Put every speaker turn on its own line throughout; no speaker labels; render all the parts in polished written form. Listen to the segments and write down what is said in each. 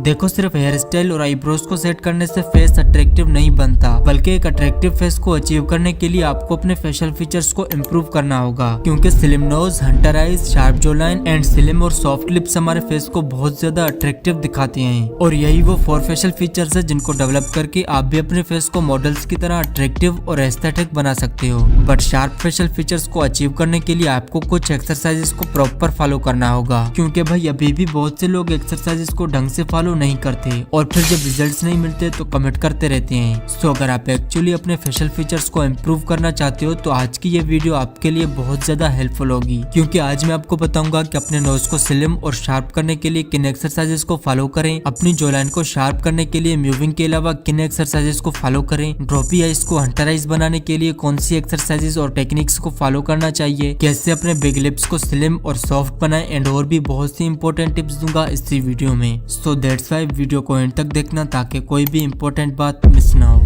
देखो, सिर्फ hair style और आईब्रोज को सेट करने से फेस अट्रैक्टिव नहीं बनता, बल्कि एक अट्रैक्टिव फेस को अचीव करने के लिए आपको अपने फेशियल फीचर्स को इम्प्रूव करना होगा। क्योंकि slim nose, hunter eyes, sharp jaw line and slim और सॉफ्ट लिप्स हमारे फेस को बहुत ज्यादा अट्रैक्टिव दिखाती हैं। और यही वो 4 फेशियल फीचर्स है जिनको डेवलप करके आप भी अपने फेस को मॉडल्स की तरह अट्रैक्टिव और एस्थेटिक बना सकते हो। बट शार्प फेशियल फीचर्स को अचीव करने के लिए आपको कुछ एक्सरसाइजेस को प्रॉपर फॉलो करना होगा। क्योंकि भाई अभी भी बहुत से लोग एक्सरसाइजेस को ढंग से फॉलो नहीं करते और फिर जब रिजल्ट्स नहीं मिलते तो कमेंट करते रहते हैं। सो अगर आप एक्चुअली अपने फेशियल फीचर्स को इम्प्रूव करना चाहते हो तो आज की ये वीडियो आपके लिए बहुत ज्यादा हेल्पफुल होगी। क्योंकि आज मैं आपको बताऊंगा कि अपने नोज को स्लिम और शार्प करने के लिए किन एक्सरसाइजेस को फॉलो करें, अपनी जॉलाइन को शार्प करने के लिए मूविंग के अलावा किन एक्सरसाइजेस को फॉलो करें, ड्रॉपी आईज को हंटर आईज बनाने के लिए कौन सी एक्सरसाइजेस और टेक्निक्स को फॉलो करना चाहिए, कैसे अपने बिग लिप्स को स्लिम और सॉफ्ट बनाएं एंड और भी बहुत सी इंपॉर्टेंट टिप्स दूंगा इसी वीडियो में। सो दैट्स वाई वीडियो को एंड तक देखना ताकि कोई भी इम्पोर्टेंट बात मिस ना हो।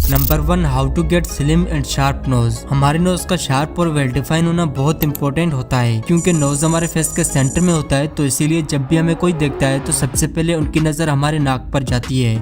Number 1, how to get slim and sharp nose. हमारे नोज का शार्प और वेल डिफाइन होना बहुत इंपॉर्टेंट होता है। क्योंकि नोज हमारे फेस के सेंटर में होता है, तो इसीलिए जब भी हमें कोई देखता है तो सबसे पहले उनकी नजर हमारे नाक पर जाती है।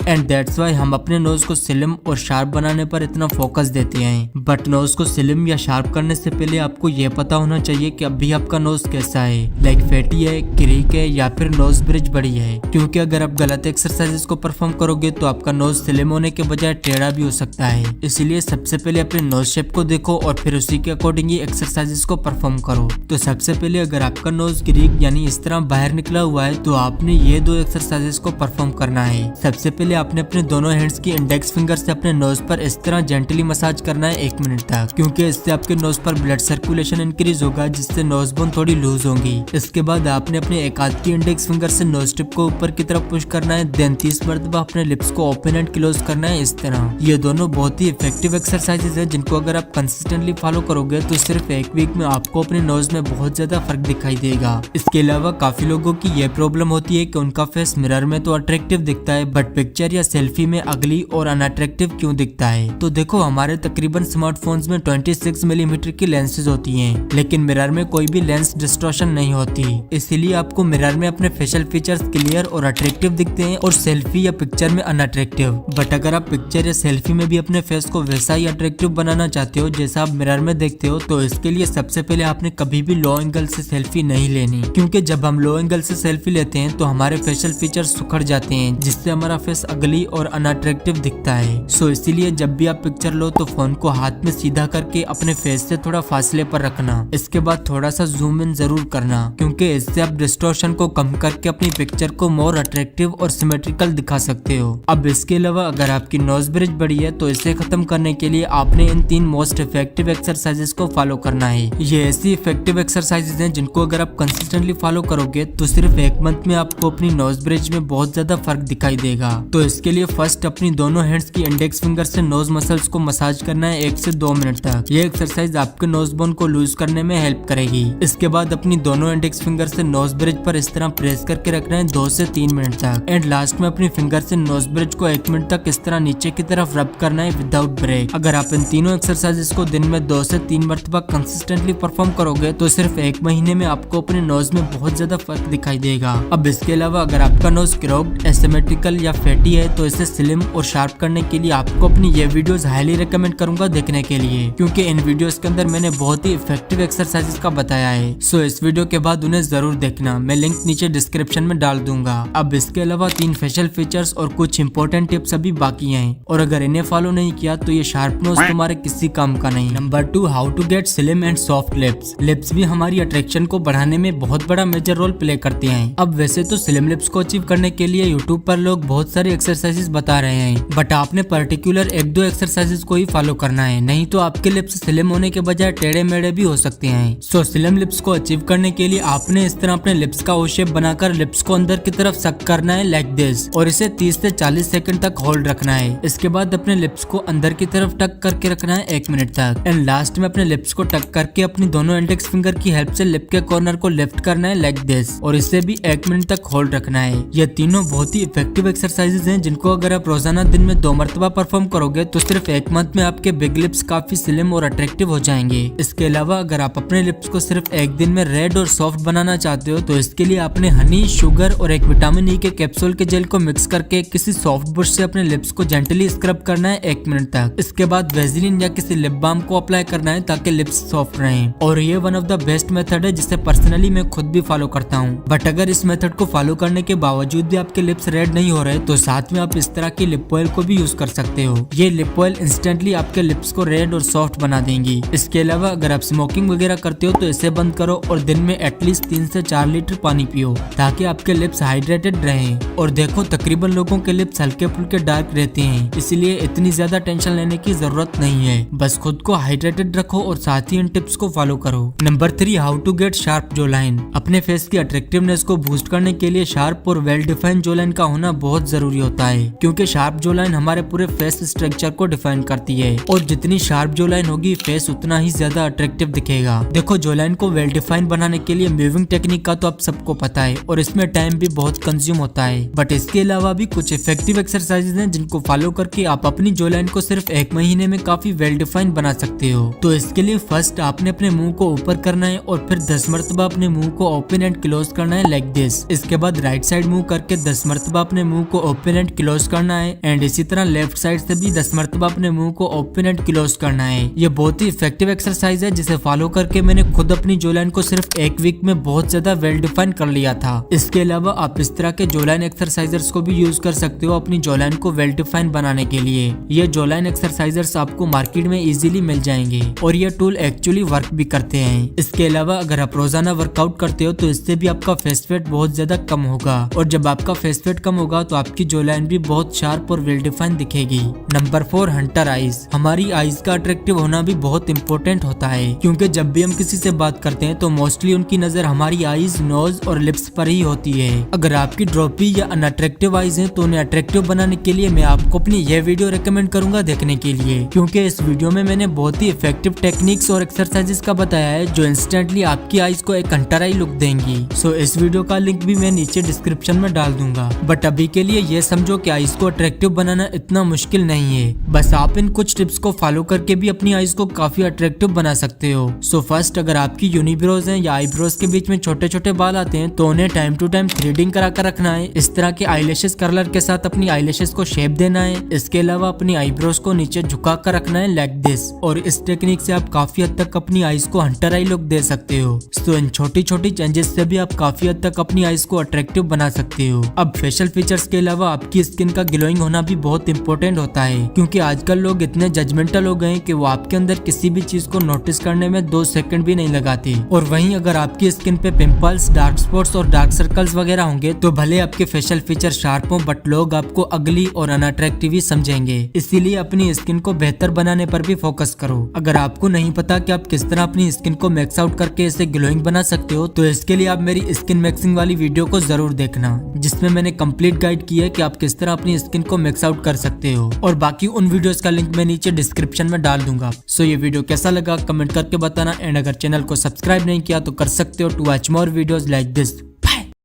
एंड दैट्स वाई हम अपने नोज को स्लिम और शार्प बनाने पर इतना फोकस देते हैं। बट नोज को स्लिम या शार्प करने से पहले आपको ये पता होना चाहिए कि अभी आपका नोज कैसा है, लाइक फैटी है, क्रीक है या फिर नोज ब्रिज बड़ी है। क्योंकि अगर आप गलत एक्सरसाइजेस को परफॉर्म करोगे तो आपका नोज स्लिम होने के बजाय टेढ़ा भी हो सकता है। इसीलिए सबसे पहले अपने नोज शेप को देखो और फिर उसी के अकॉर्डिंग ही एक्सरसाइजेस को परफॉर्म करो। तो सबसे पहले अगर आपका नोज क्रीक यानी इस तरह बाहर निकला हुआ है तो आपने ये 2 एक्सरसाइजेस को परफॉर्म करना है। सबसे पहले आपने अपने दोनों हैंड्स की इंडेक्स फिंगर से अपने नोज पर इस तरह जेंटली मसाज करना है 1 मिनट तक। क्योंकि इससे आपके नोज पर ब्लड सर्कुलेशन इंक्रीज होगा, जिससे नोज बोन थोड़ी लूज होंगी। इसके बाद आपने अपने एक हाथ की इंडेक्स फिंगर से नोज टिप को ऊपर की तरफ पुश करना है, देन 30 मरतबा अपने लिप्स को ओपन एंड क्लोज करना है इस तरह। ये दोनों बहुत ही इफेक्टिव एक्सरसाइजेज है जिनको अगर आप कंसिस्टेंटली फॉलो करोगे तो सिर्फ 1 वीक में आपको अपने नोज में बहुत ज्यादा फर्क दिखाई देगा। इसके अलावा काफी लोगों की यह प्रॉब्लम होती है कि उनका फेस मिरर में तो अट्रैक्टिव दिखता है बट पिक्चर या सेल्फी में अगली और अनअट्रैक्टिव क्यों दिखता है। तो देखो, हमारे तकरीबन स्मार्टफोन्स में 26 मिलीमीटर की लेंसेज होती हैं, लेकिन मिरर में कोई भी लेंस डिस्टॉर्शन नहीं होती। इसीलिए आपको मिरर में अपने फेशियल फीचर्स क्लियर और अट्रैक्टिव दिखते हैं और सेल्फी या पिक्चर में अनअट्रैक्टिव। बट अगर आप पिक्चर या सेल्फी में भी अपने फेस को वैसा ही अट्रैक्टिव बनाना चाहते हो जैसा आप मिरर में देखते हो, तो इसके लिए सबसे पहले आपने कभी भी लो एंगल से सेल्फी नहीं लेनी। क्योंकि जब हम लो एंगल से सेल्फी लेते हैं तो हमारे फेशियल फीचर्स सुखड़ जाते हैं, जिससे हमारा फेस अगली और अट्रैक्टिव दिखता है। सो इसीलिए जब भी आप पिक्चर लो तो फोन को हाथ में सीधा करके अपने फेस से थोड़ा फासले पर रखना। इसके बाद थोड़ा सा जूम इन जरूर करना, क्योंकि इससे आप डिस्टॉर्शन को कम करके अपनी पिक्चर को मोर अट्रैक्टिव और सिमेट्रिकल दिखा सकते हो। अब इसके अलावा अगर आपकी नोज ब्रिज बड़ी है तो इसे खत्म करने के लिए आपने इन 3 मोस्ट इफेक्टिव एक्सरसाइजेस को फॉलो करना है। ये ऐसी इफेक्टिव एक्सरसाइजेस हैं जिनको अगर आप कंसिस्टेंटली फॉलो करोगे तो सिर्फ 1 मंथ में आपको अपनी नोज ब्रिज में बहुत ज्यादा फर्क दिखाई देगा। तो इसके लिए फर्स्ट अपनी दोनों हैंड्स की इंडेक्स फिंगर से नोज मसल्स को मसाज करना है 1 से 2 मिनट तक। ये एक्सरसाइज आपके नोज बोन को लूज करने में हेल्प करेगी। इसके बाद अपनी दोनों इंडेक्स फिंगर से नोज ब्रिज पर इस तरह प्रेस करके रखना है 2 से 3 मिनट तक। एंड लास्ट में अपनी फिंगर से नोज ब्रिज को 1 मिनट तक इस तरह नीचे की तरफ रब करना है विदाउट ब्रेक। अगर आप इन तीनों एक्सरसाइजेस को दिन में 2 से 3 मरतबा कंसिस्टेंटली परफॉर्म करोगे तो सिर्फ 1 महीने में आपको अपने नोज में बहुत ज्यादा फर्क दिखाई देगा। अब इसके अलावा अगर आपका नोज क्रोक्ड, एसिमेट्रिकल या फैटी है तो इसे स्लिम और शार्प करने के लिए आपको अपनी ये वीडियोस हाईली रिकमेंड करूंगा देखने के लिए। क्योंकि इन वीडियोस के अंदर मैंने बहुत ही इफेक्टिव एक्सरसाइजेस का बताया है। सो इस वीडियो के बाद उन्हें जरूर देखना, मैं लिंक नीचे डिस्क्रिप्शन में डाल दूंगा। अब इसके अलावा 3 फेशियल फीचर्स और कुछ इंपॉर्टेंट टिप्स अभी बाकी हैं, और अगर इन्हें फॉलो नहीं किया तो ये शार्प नोज तुम्हारे किसी काम का नहीं। Number 2, how to get slim and soft lips. Lips भी हमारी अट्रैक्शन को बढ़ाने में बहुत बड़ा मेजर रोल प्ले करते हैं। अब वैसे तो स्लिम लिप्स को अचीव करने के लिए यूट्यूब पर लोग बहुत सारी एक्सरसाइजेस बता रहे हैं, बट आपने पर्टिकुलर 1-2 एक्सरसाइजेस को ही फॉलो करना है, नहीं तो आपके लिप्स स्लिम होने के बजाय टेढ़े मेढ़े भी हो सकते हैं। सो स्लिम लिप्स को अचीव करने के लिए आपने इस तरह अपने लिप्स का ओ शेप बनाकर लिप्स को अंदर की तरफ सक करना है लाइक दिस, और इसे 30 से 40 सेकंड तक होल्ड रखना है। इसके बाद अपने लिप्स को अंदर की तरफ टक करके रखना है 1 मिनट तक। एंड लास्ट में अपने लिप्स को टक करके अपनी दोनों इंडेक्स फिंगर की हेल्प से लिप के कॉर्नर को लिफ्ट करना है लाइक दिस, और इसे भी 1 मिनट तक होल्ड रखना है। ये तीनों बहुत ही इफेक्टिव एक्सरसाइजेज हैं जिनको अगर आप रोजाना दिन में 2 मरतबा परफॉर्म करोगे तो सिर्फ 1 मंथ में आपके बिग लिप्स काफी स्लिम और अट्रैक्टिव हो जाएंगे। इसके अलावा अगर आप अपने लिप्स को सिर्फ 1 दिन में रेड और सॉफ्ट बनाना चाहते हो तो इसके लिए आपने हनी, शुगर और एक विटामिन ई के कैप्सूल के जेल को मिक्स करके किसी सॉफ्ट ब्रश से अपने लिप्स को जेंटली स्क्रब करना है 1 मिनट तक। इसके बाद वेजिलिन या किसी लिप बाम को अप्लाई करना है ताकि लिप्स सॉफ्ट रहें। और ये one of the best method है जिसे पर्सनली मैं खुद भी फॉलो करता हूँ। बट अगर इस मेथड को फॉलो करने के बावजूद भी आपके लिप्स रेड नहीं हो रहे तो साथ में आप इस तरह की लिप ऑयल को भी यूज कर सकते हो। ये लिप ऑयल इंस्टेंटली आपके लिप्स को रेड और सॉफ्ट बना देंगी। इसके अलावा अगर आप स्मोकिंग वगैरह करते हो तो इसे बंद करो और दिन में एटलीस्ट 3 से 4 लीटर पानी पियो ताकि आपके लिप्स हाइड्रेटेड रहें। और देखो तकरीबन लोगों के लिप्स हल्के फुल्के डार्क रहते हैं, इसलिए इतनी ज्यादा टेंशन लेने की जरूरत नहीं है। बस खुद को हाइड्रेटेड रखो और साथ ही इन टिप्स को फॉलो करो। Number 3, how to get sharp jaw line. अपने फेस की अट्रैक्टिवनेस को बूस्ट करने के लिए शार्प और वेल डिफाइंड जो लाइन का होना बहुत जरूरी होता है, क्योंकि शार्प जो लाइन हमारे पूरे फेस स्ट्रक्चर को डिफाइन करती है और जितनी शार्प जो लाइन होगी फेस उतना ही ज्यादा अट्रैक्टिव दिखेगा। देखो जो लाइन को वेल डिफाइन बनाने के लिए मूविंग टेक्निक का तो आप सबको पता है और इसमें टाइम भी बहुत कंज्यूम होता है, बट इसके अलावा भी कुछ इफेक्टिव एक्सरसाइजेज हैं जिनको फॉलो करके आप अपनी जो लाइन को सिर्फ 1 महीने में काफी वेल डिफाइन बना सकते हो। तो इसके लिए फर्स्ट आपने अपने मुंह को ऊपर करना है और फिर 10 मरतबा अपने मुंह को ओपन एंड क्लोज करना है लाइक दिस। इसके बाद राइट साइड मुंह करके 10 मरतबा अपने मुंह को ओपन एंड क्लोज करना है एंड इसी तरह लेफ्ट साइड से भी 10 मरतबा अपने मुंह को ओपन एंड क्लोज करना है। ये बहुत ही इफेक्टिव एक्सरसाइज है जिसे फॉलो करके मैंने खुद अपनी जो लाइन को सिर्फ 1 वीक में बहुत ज्यादा वेल डिफाइन कर लिया था। इसके अलावा आप इस तरह के जो लाइन एक्सरसाइजर्स को भी यूज कर सकते हो अपनी जो लाइन को वेल डिफाइन बनाने के लिए। ये जो लाइन एक्सरसाइजर्स आपको मार्केट में इजीली मिल जाएंगे और ये टूल एक्चुअली वर्क भी करते हैं। इसके अलावा अगर आप रोजाना वर्कआउट करते हो तो इससे भी आपका फेस फैट बहुत ज्यादा कम होगा और जब आपका फेस फैट कम होगा तो आपकी जो लाइन भी बहुत शार्प और वेल डिफाइन दिखेगी। Number 4, Hunter eyes. हमारी आईज का अट्रैक्टिव होना भी बहुत इंपॉर्टेंट होता है, क्योंकि जब भी हम किसी से बात करते हैं तो मोस्टली उनकी नजर हमारी आईज, नोज और लिप्स पर ही होती है। अगर आपकी ड्रॉपी या अनअट्रैक्टिव आईज हैं तो उन्हें अट्रैक्टिव बनाने के लिए मैं आपको अपनी यह वीडियो रेकमेंड करूंगा देखने के लिए, क्योंकि इस वीडियो में मैंने बहुत ही इफेक्टिव टेक्निक्स और एक्सरसाइजेस का बताया है जो इंस्टेंटली आपकी आईज को एक हंटर आई लुक देंगी। सो इस वीडियो का लिंक भी मैं नीचे डिस्क्रिप्शन में डाल दूंगा। बट अभी के लिए ये समझो कि आईज को अट्रैक्टिव बनाना इतना मुश्किल नहीं है, बस आप इन कुछ टिप्स को फॉलो करके भी अपनी आईज को काफी अट्रैक्टिव बना सकते हो। सो फर्स्ट, अगर आपकी यूनिब्रोज हैं या आईब्रोज के बीच में छोटे छोटे बाल आते हैं तो उन्हें टाइम टू टाइम थ्रेडिंग करा कर रखना है। इस तरह के आईलैशेस कर्लर के साथ अपनी आईलैशेस को शेप देना है। इसके अलावा अपनी आईब्रोज को नीचे झुका कर रखना है लाइक दिस, और इस टेक्निक से आप काफी हद तक अपनी आईज को हंटर आई लुक दे सकते हो। सो इन छोटी छोटी चेंजेस से भी आप काफी हद तक अपनी आईज को अट्रैक्टिव बना सकते हो। अब फेशियल फीचर्स के अलावा आपकी स्किन का ग्लोइंग होना भी बहुत इंपॉर्टेंट होता है, क्योंकि आजकल लोग इतने जजमेंटल हो गए कि वो आपके अंदर किसी भी चीज को नोटिस करने में 2 सेकंड भी नहीं लगाते। और वहीं अगर आपकी स्किन पे पिंपल्स, डार्क स्पॉट्स और डार्क सर्कल्स वगैरह होंगे तो भले आपके फेशियल फीचर शार्प हो बट लोग आपको अगली और अनअट्रैक्टिव ही समझेंगे। इसीलिए अपनी स्किन को बेहतर बनाने पर भी फोकस करो। अगर आपको नहीं पता कि आप किस तरह अपनी स्किन को मैक्स आउट करके इसे ग्लोइंग बना सकते हो तो इसके लिए आप मेरी स्किन मैक्सिंग वाली वीडियो को जरूर देखना, जिसमें मैंने कंप्लीट गाइड की है कि आप किस तरह अपनी स्किन को मैक्स आउट कर सकते हो। और बाकी उन वीडियोस का लिंक मैं नीचे डिस्क्रिप्शन में डाल दूंगा। सो ये वीडियो कैसा लगा कमेंट करके बताना एंड अगर चैनल को सब्सक्राइब नहीं किया तो कर सकते हो to watch more videos like this. Bye.